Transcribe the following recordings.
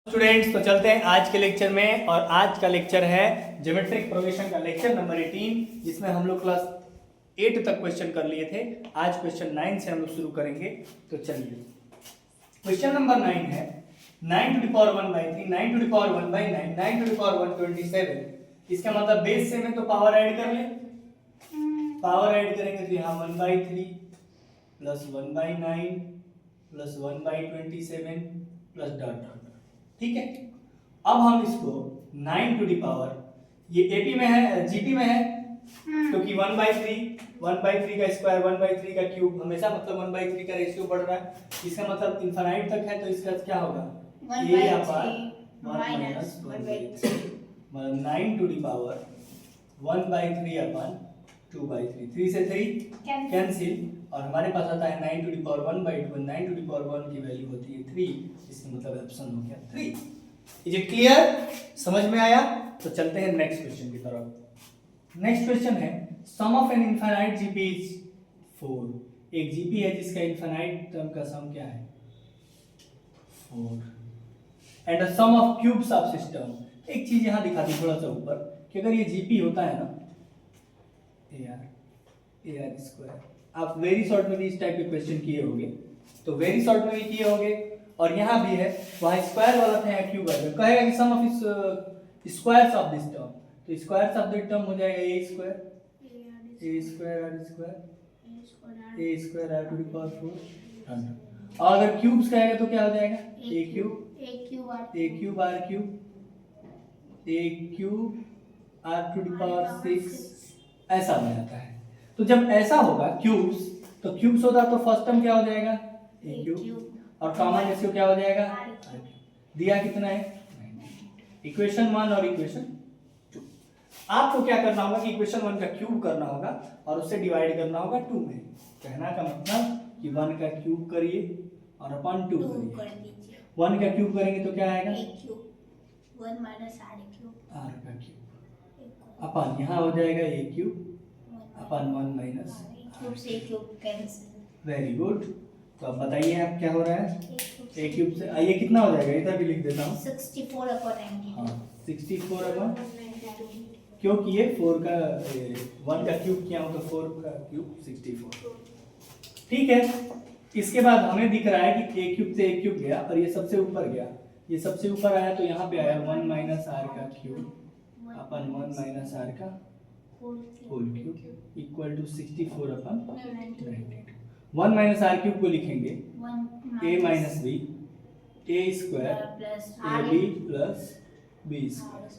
Students, तो चलते हैं आज के लेक्चर में। और आज का लेक्चर है ज्योमेट्रिक प्रोग्रेशन का लेक्चर नंबर 18, जिसमें हम लोग क्लास 8 तक क्वेश्चन कर लिए थे। आज क्वेश्चन 9 से हम लोग शुरू करेंगे। तो चलिए, क्वेश्चन नंबर 9 है 9 to the power 1/3, 9 to the power 1/9, 9 to the power 127। इसका मतलब बेस से में तो पावर ऐड कर ले। पावर ऐड करेंगे तो यहाँ 1/3 plus 1/9 plus 1/27 plus dot dot. ठीक है, अब हम इसको 9 टू दी पावर, ये एपी में है, जीपी में है, क्योंकि 1/3 का स्क्वायर 1/3 का क्यूब हमेशा मतलब 1/3 का रेशियो बढ़ रहा है। इसका मतलब इनफाइनाइट तक है, तो इसका क्या होगा a upon 1 minus 1/3, 9 to the power 1/3 upon 2/3, 3 से 3 कैंसिल, और हमारे पास आता है 9 to the power 1/2। 9 to the power 1 की वैल्यू होती है 3, इसका मतलब ऑप्शन हो गया 3। Is it clear? समझ में आया? तो चलते हैं नेक्स्ट क्वेश्चन की तरफ। नेक्स्ट क्वेश्चन है sum of an infinite GP is 4। एक जीपी है जिसका इनफाइनाइट टर्म का सम क्या है 4, and the sum of cubes of system. एक चीज यहां दिखा दी थोड़ा सा ऊपर कि अगर ये जीपी होता है ना AR स्क्वायर, आप वेरी शॉर्ट में भी इस टाइप के क्वेश्चन किए होंगे, तो वेरी शॉर्ट में भी किए होंगे, और यहाँ भी है, वहाँ स्क्वायर वाला था या क्यूब वाला कहेगा कि sum of squares of this term, तो स्क्वायर्स ऑफ दिस टर्म हो जाएगा a square r to the power 4। और अगर क्यूब्स कहेगा तो क्या हो जाएगा a cube r to the power 6, ऐसा हो जाता है। तो जब ऐसा होगा क्यूब्स, तो क्यूब्स होता तो फर्स्ट टर्म क्या हो जाएगा a क्यूब, और कॉमन रेशियो क्या हो जाएगा दिया कितना है इक्वेशन 1 और इक्वेशन 2। आपको क्या करना होगा कि इक्वेशन 1 का क्यूब करना होगा और उससे डिवाइड करना होगा 2 में। कहना का मतलब कि 1 का क्यूब करिए और अपॉन 2 करिए। 1 का क्यूब करेंगे तो क्या आएगा r का क्यूब अपॉन यहाँ हो जाएगा a cube upon 1 minus cube से क्यूब कैंसिल। Very good. तो अब बताइए आप क्या हो रहा है a क्यूब से ये कितना हो जाएगा, इधर भी लिख देता हूँ 64/92। हाँ 64/92, क्योंकि ये 4 का 1 का क्यूब किया हूँ तो 4 का क्यूब 64। ठीक है, इसके बाद हमें दिख रहा है कि a क्यूब से a क्यूब गया और ये सबसे ऊपर गया, ये सबसे ऊपर आया तो यहाँ पे आया 1 माइनस r का क्यूब अपन 1 माइनस r का whole cube equal to 64/92। 1 minus r cube को लिखेंगे a minus b a square ab plus b square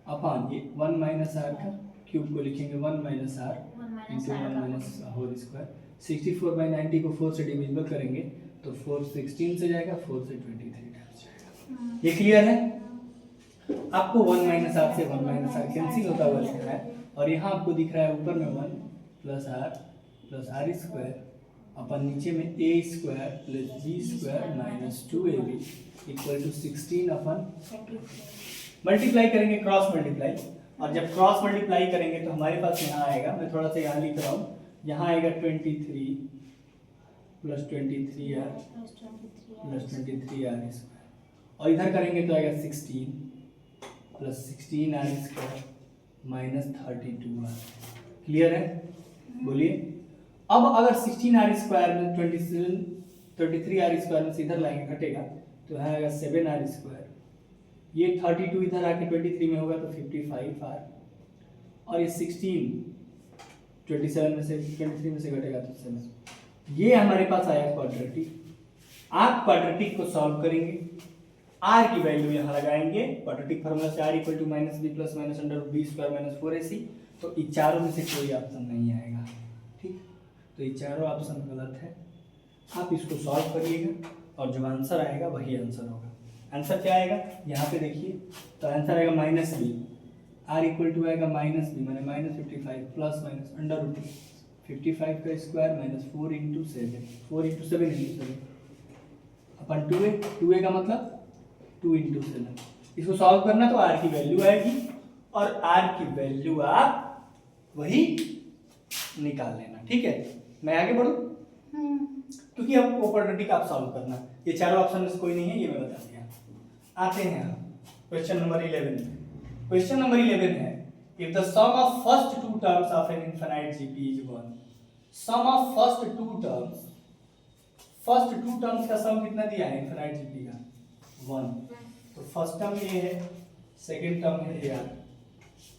upon ये 1 माइनस r का क्यूब को लिखेंगे 1 minus r into 1 minus whole square. 64/90 को 4 से डिविजिबल करेंगे तो 4 16 से जाएगा, 4 से 23 टाइम्स जाएगा। ये क्लियर है? आपको 1 माइनस r से 1 माइनस r कैंसिल होता हुआ दिख रहा है, और यहाँ आपको दिख रहा है ऊपर में 1 प्लस r स्क्वायर अपन नीचे में a square plus b square minus 2ab equal to 16 अपन मल्टीप्लाई करेंगे, क्रॉस मल्टीप्लाई, और जब क्रॉस मल्टीप्लाई करेंगे तो हमारे पास यहाँ आएगा, मैं थोड़ा सा यहाँ लिख रहा हूँ, यहाँ आएगा 23 plus 23r plus 23r square, और इधर करेंगे तो आएगा 16 plus 16r square minus 32r। Clear है? बोलिए। अब अगर 16r स्क्वायर में 23r स्क्वायर में से इधर लाएंगे घटेगा तो यहाँ आएगा 7r स्क्वायर, ये 32 इधर आके 23 में होगा तो 55r, और ये 16 27 में से 23 में से घटेगा तो 7। ये हमारे पास आया क्वाड्रेटिक। आप क्वाड्रेटिक को सॉल्व करेंगे, r की वैल्यू यहाँ लगाएंगे, क्वाड्रेटिक फार्मूला से r equal to minus b plus minus under root b square minus 4ac, तो ये चारों में से कोई ऑप्शन नहीं आएगा। ठीक, तो ये चारों ऑप्शन गलत है। आप इसको सॉल्व करिएगा और जो आंसर आएगा वही आंसर होगा। आंसर क्या आएगा यहाँ पे देखिए, तो आंसर आएगा minus b, r equal to आएगा माइनस b माने minus 55 plus minus under root 55 का स्क्वायर माइनस 4 इंटू 7 अपन 2a का मतलब 2 इंटू 7। इसको सॉल्व करना तो r की वैल्यू आएगी, और r की वैल्यू आप वही निकाल लेना। ठीक है, मैं आगे बढ़ूं क्योंकि अब क्वाड्रेटिक आप सॉल्व करना, ये चारों ऑप्शन में से कोई नहीं है, ये मैं बता दिया। आते हैं हम क्वेश्चन नंबर 11 में। क्वेश्चन नंबर 11 है if the sum of first two terms of an infinite GP is 1। Sum of first two terms का सम कितना दिया है इनफाइनाइट जीपी का 1। तो फर्स्ट टर्म ये है, सेकंड टर्म है ए आर,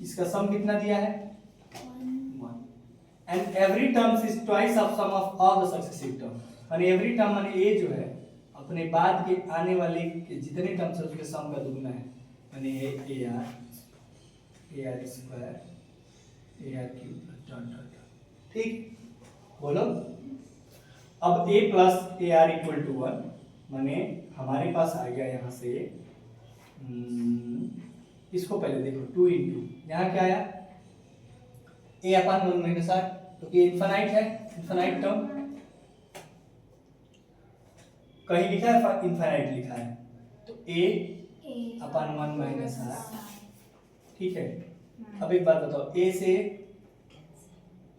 इसका सम कितना दिया है 1। And every terms is twice of sum of all the successive term. और एवरी टर्म माने ए जो है अपने बाद के आने वाले जितने टर्म्स है उसके सम का दुगना है, यानी a r square a r cube dot dot. ठीक, बोलो। अब a plus a r equal to 1 माने हमारे पास आ गया यहाँ से इसको पहले देखो 2 इंटू यहाँ क्या आया a अपन 1 माइनस आर, तो ये इनफाइनाइट है, इनफाइनाइट टर्म कहीं लिखा है इनफाइनाइट लिखा है, तो a अपन 1 माइनस आर। ठीक है, अब एक बात बताओ a से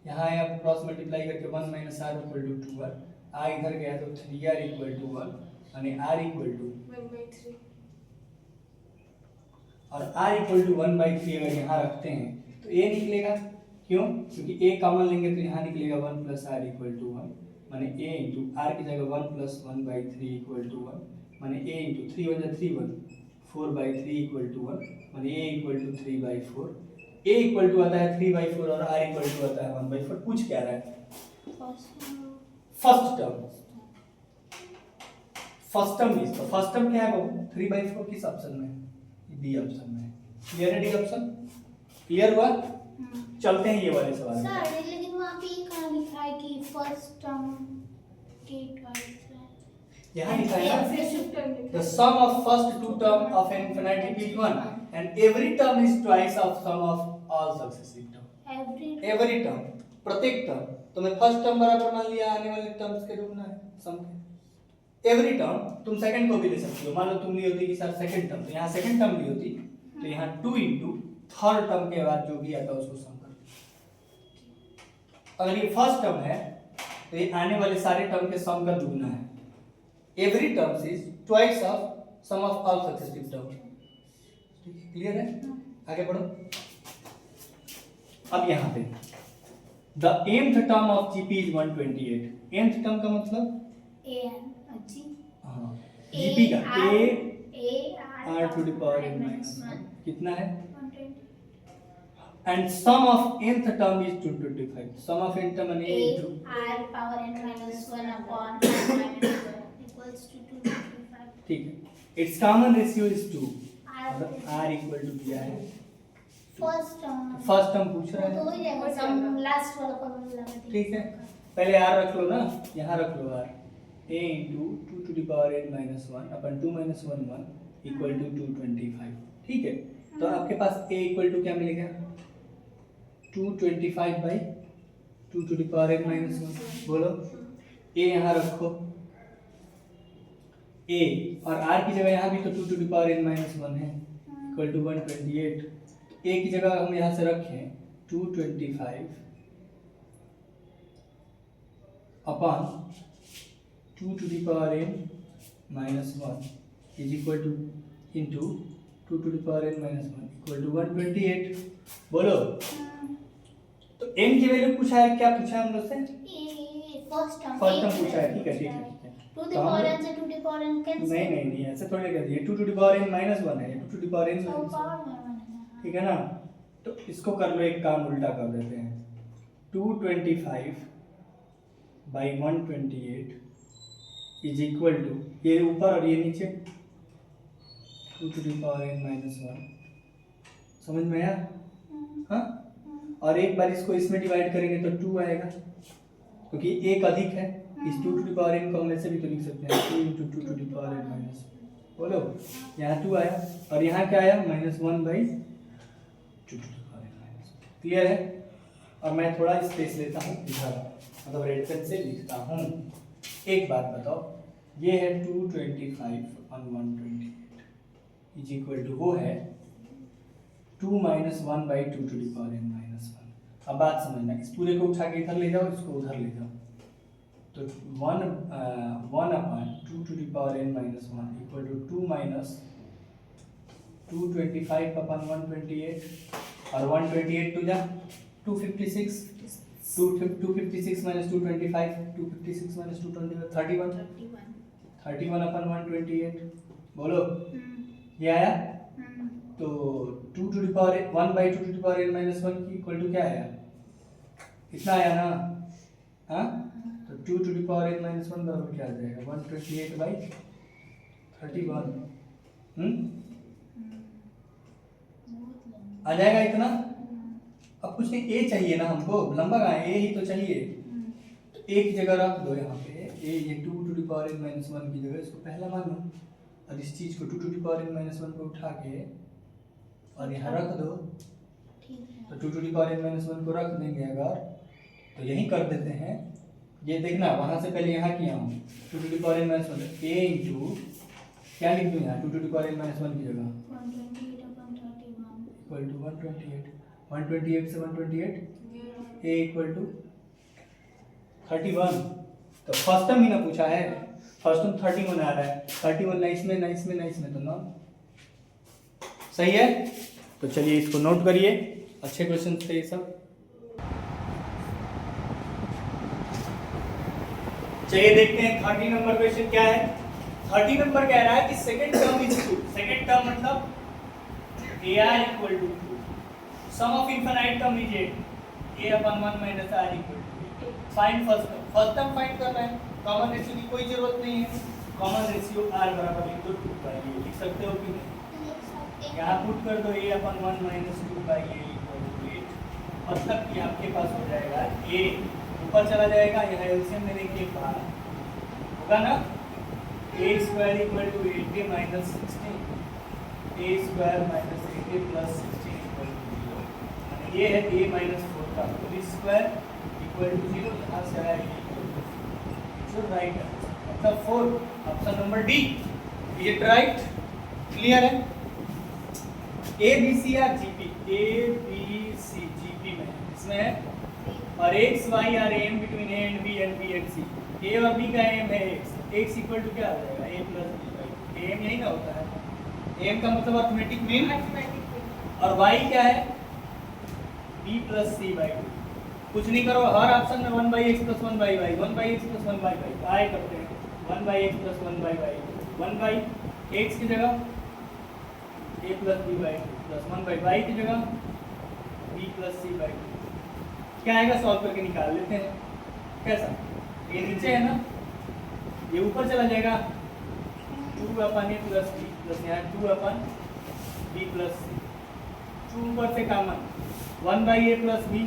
यहाँ है अब क्रॉस मल्टीप्लाई करके 1 minus r equal to 2 r, आ इधर गया तो 3r इक्वल टू 1 यानी r इक्वल टू 1/3 और r इक्वल टू 1/3 अगर यहाँ रखते हैं तो a निकलेगा। क्यों? क्योंकि a कॉमन लेंगे तो यहाँ निकलेगा 1 प्लस आर इक्वल टू 1 माने a इंटू आर की जगह 1 प्लस 1/3 इक्वल टू 1 माने a इंटू 3 1 3 1 4/3 इक्वल टू 1 माने a equal to 3/4। a equal to आता है 3/4 और r इक्वल टू आता है 1/4। पूछ क्या रहा है? First term. First term is तो फर्स्ट टर्म क्या है बाबू 3/4 किस ऑप्शन में? बी ऑप्शन में। क्लियर है डी ऑप्शन? क्लियर हुआ? चलते हैं ये वाले सवाल में। सर लेकिन वहां पे ये कहां लिखा है कि फर्स्ट टर्म के ट्वाइस है? यहाँ लिखा है the sum of first two term of an infinite is 1 and every term is twice of sum of all successive term। every term प्रत्येक टर्म तो मैं फर्स्ट टर्म बराबर मान लिया आने वाले टर्म्स के दुगना है सम के। एवरी टर्म तुम सेकंड को भी ले सकती हो, मान लो तुम ली होती कि सर सेकंड टर्म, तो यहाँ सेकंड टर्म ली होती तो यहाँ 2 इंटू थर्ड टर्म के बाद जो भी आता उसको सम कर। अगर ये फर्स्ट टर्म है तो ये आने वाले सारे टर्म के सम का दुगना है। Every terms is twice of sum of all successive term. Clear है? आगे बढ़ो। अब यहाँ पे the nth term of GP is 128। nth term का मतलब हाँ जीपी का a r to the power n minus 1 कितना है 120 and sum of nth term is 225। Sum of n term यानी a into r power n minus 1 upon r minus 1 equals to 225। ठीक है, it's common ratio is 2 मतलब r equal to दिया है first term पूछ रहा है तो हो जाएगा सम लास्ट वाला फॉर्मूला लगा दीजिए। ठीक है, पहले r रख लो ना, यहाँ रख लो r a into 2 to the power n minus 1 upon 2 minus 1 1 equal to 225। ठीक है, तो आपके पास a equal to क्या मिलेगा 225 by 2 to the power n minus 1। बोलो a यहाँ रखो a और r की जगह यहाँ भी तो 2 to the power n minus 1 है equal to 128। a की जगह हम यहाँ से रखें 225 upon 2 to the power n minus 1 is equal to into 2 to the power n minus 1 equal to 128। बोलो तो n की वैल्यू पूछा है, क्या पूछा है हम लोग से? फर्स्ट टर्म पूछा है। ठीक है ठीक है टू द पावर n से to the power n cancel नहीं ऐसे थोड़ी कर दिए 2 to the power n minus 1 है 2 to the power n minus 1 ठीक है ना। तो इसको कर लो, एक काम उल्टा कर देते हैं 225 by 128 इज इक्वल टू ये ऊपर और ये नीचे 2 to the power n minus 1। समझ में आया? हाँ, और एक बार इसको इसमें डिवाइड करेंगे तो 2 आएगा क्योंकि एक अधिक है। इस 2 to the power n को हम ऐसे भी तो लिख सकते हैं 2 into 2 to the power n minus 1। बोलो यहाँ 2 आया और यहाँ क्या आया -1 by 2 to the power n minus 1। Clear है? और मैं थोड़ा स्पेस लेता हूँ इधर, मतलब रेड पेन से लिखता हूँ। एक बात बताओ, ये है 225 on 128 इज इक्वल टू वो है 2 minus 1 by 2 to the power n minus 1। अब बात समझना, इस पूरे को उठा के इधर ले जाओ, इसको उधर ले जाओ, तो 1 upon 2 to the power n minus 1 equal to 2 minus 225 upon 128 और 128 टू जा 256 256 minus 225 256 minus 225 31 31 अपन 128 बोलो ये आया तो 2 to the power 1 by 2 to the power n minus 1 की इक्वल टू क्या आया इतना आया ना हाँ तो 2 to the power n minus 1 बराबर क्या आ जाएगा 128 by 31 आ जाएगा इतना अब कुछ नहीं ए चाहिए ना हमको लंबा कहाँ है ए ही तो चाहिए तो ए की जगह रख दो यहाँ पे ए ये 2 to the power n minus 1 की जगह इसको पहला मानो और इस चीज को 2 to the power n minus 1 को उठा के और यहाँ रख दो तो 2 to the power n minus 1 को रख देंगे अगर तो यही कर देते हैं ये देखना वहां से पहले यहाँ किया हूँ 2 to the power n minus 1 a into क्या लिख दूँ यहाँ 2 to the power n minus 1 की जगह इक्वल टू 128 से 128 a इक्वल टू 31 तो फर्स्ट टर्म ही ना पूछा है फर्स्ट टर्म 31 आ रहा है 31 ना इसमें तो ना सही है तो चलिए इसको नोट करिए अच्छे क्वेश्चन थे ये सब चलिए देखते हैं 30 नंबर क्वेश्चन क्या है 30 नंबर कह रहा है कि second term is two second term मतलब ar equal to sum of infinite term is a upon 1 minus r equal to find first term find करना है कॉमन रेशियो की कोई जरूरत नहीं है कॉमन रेशियो r बराबर लिख दो 2 by a लिख सकते हो कि नहीं यहाँ पुट कर दो a upon 1 minus 2 by a equal to 8 मतलब कि आपके पास हो जाएगा a ऊपर चला जाएगा यहाँ एलसीएम लेने के बाद होगा ना a square equal to 80 minus 16 a square minus 80 plus 16 equal to 0 यानी ये है a minus 4 का होल स्क्वायर इक्वल टू 0 यहाँ से आया इक्वल टू जो राइट है मतलब 4 option number D is it right clear है a b c are GP a b c GP में इसमें है और x y are AM between a and b and b and c a और b का M है x equal to क्या आ जाएगा ए प्लस बी बाई एम यही ना होता है एम का मतलब अर्थमेटिक मीन और वाई क्या है b plus c by two कुछ नहीं करो हर ऑप्शन में 1 by x plus 1 by y 1 by x plus 1 by y आए करते हैं 1 by x plus 1 by y 1 by x की जगह a plus b by two plus 1 by y की जगह b plus c by two क्या आएगा सॉल्व करके निकाल लेते हैं कैसा ये नीचे है ना ये ऊपर चला जाएगा 2 अपन ए प्लस बी प्लस यहाँ 2 अपन बी प्लस सी 2 ऊपर से common 1 by a plus b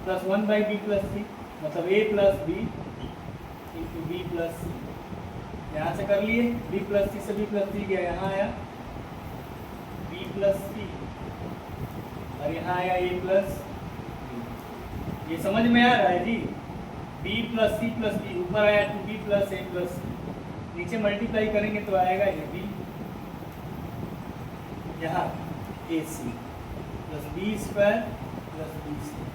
plus 1 by b plus c मतलब a plus b into b plus c यहाँ से कर लिए बी प्लस सी से बी प्लस सी गया यहाँ आया बी प्लस सी और यहाँ आया ए प्लस ये समझ में आ रहा है जी b plus c plus b ऊपर आया 2b प्लस ए प्लस नीचे मल्टीप्लाई करेंगे तो आएगा ये b यहाँ a c plus b square plus b c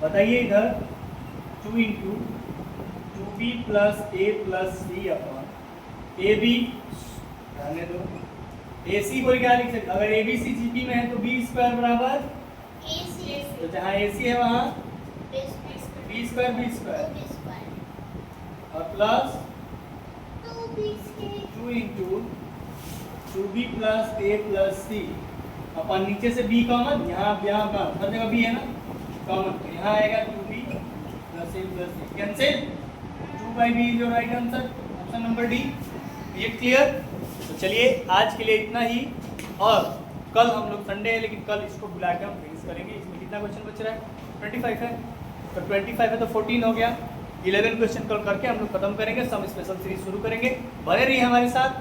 बताइए इधर 2 into 2b plus a plus c upon a b रहने दो ए सी को क्या लिख सकते अगर ए बी सी जी पी में है तो बी स्क्वायर बराबर तो जहाँ ए सी है वहाँ बी स्क्वायर और plus 2 into 2b plus a plus सी अपन नीचे से b कॉमन यहाँ का हर जगह b है ना कॉमन तो यहाँ आएगा 2b plus a plus c cancel 2 by b is your right answer option number D ये क्लियर तो चलिए आज के लिए इतना ही और कल हम लोग संडे है लेकिन कल इसको बुला के हम फिनिश करेंगे इसमें कितना क्वेश्चन बच रहा है 25 है तो 25 है तो 14 हो गया 11 क्वेश्चन कल करके हम लोग खत्म करेंगे सम स्पेशल सीरीज शुरू करेंगे बने रहिए हमारे साथ